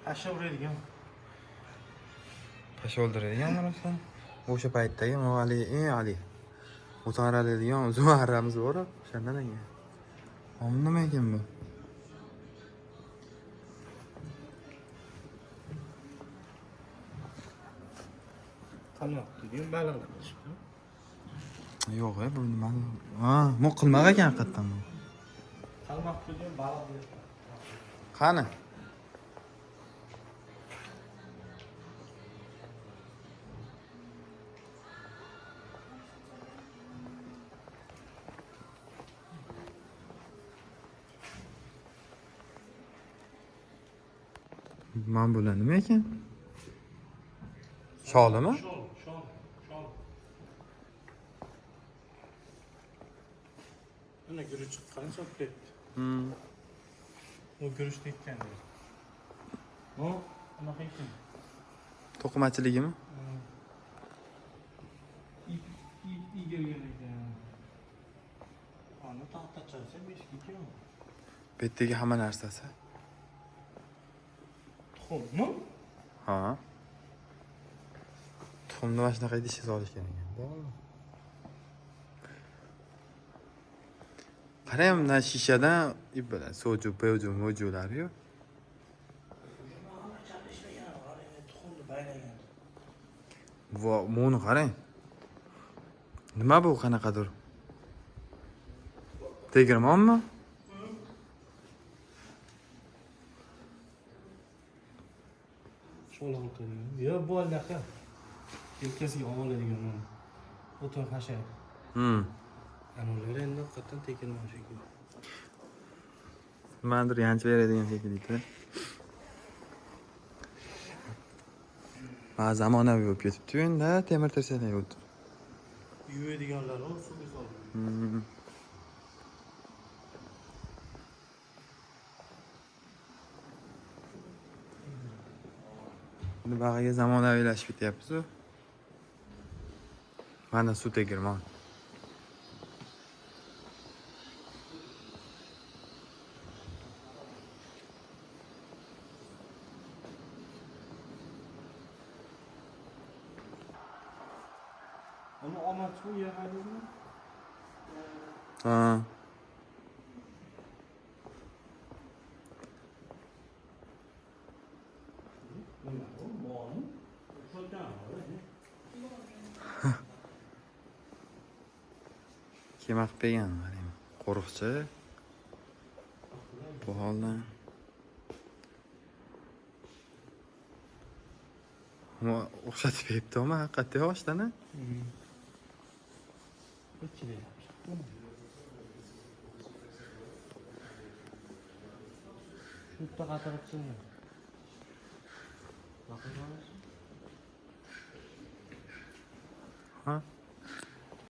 Pasha uradigan. Pasha o'ldiradigan bo'lasan. O'sha paytdagi mavali ali. O'taradigan uzun arramiz bor, o'shandan ekan. Nima ekan bu? Qalmoq degan baliqlar chiqdi. Yo'q, bu nima? Ha, muqilmaq ekan haqiqatan bu. Qalmoq degan baliq. Qani? Mana bular nima ekan? Sholimi? Shol. Ana guruch chiqqan chop ketdi. O guruch tekkan. O, anaqa ekan. To'qimachiligimi? İgirgen ekan. Ana taxta chaysa beshik ekan. Bu yerdagi hamma narsasi. Tuxummi? Ha. Tuxumni mana shunaqa idishga solishgan ekan. Qarang, bundan shishadan ip bilan soju, poju, mojular-yu. Tuxumni baylagan. Buni qarang. Nima bu qanaqadir? Tegirmonmi? Sho'lg'in qilgan. Yo, bu anaqa. Yelkasiga oladigan mana. O'tin xashak. Anolar endi qatdan tekilmas ekan. Nimadir yanchib beradigan shekilli. Ha, zamonaviy bo'lib ketibdi endi, temir tirsalar o'tib. Yuvadiganlar o suvga solib. Endi bag'iga zamonaviylashib ketyapmiz-ku. Mana suv tegirmon. Onu omad suv yig'adingmi? Ha. Nima bu? Mo'ni? Sho'tan. Kema qilib bergan, qarang. Qo'riqchi. Bu holdan. Ama o'xshatib beribdi-mi haqiqatda yoshdan-a? Ichida. Shu yerda qatiribsin. Ha?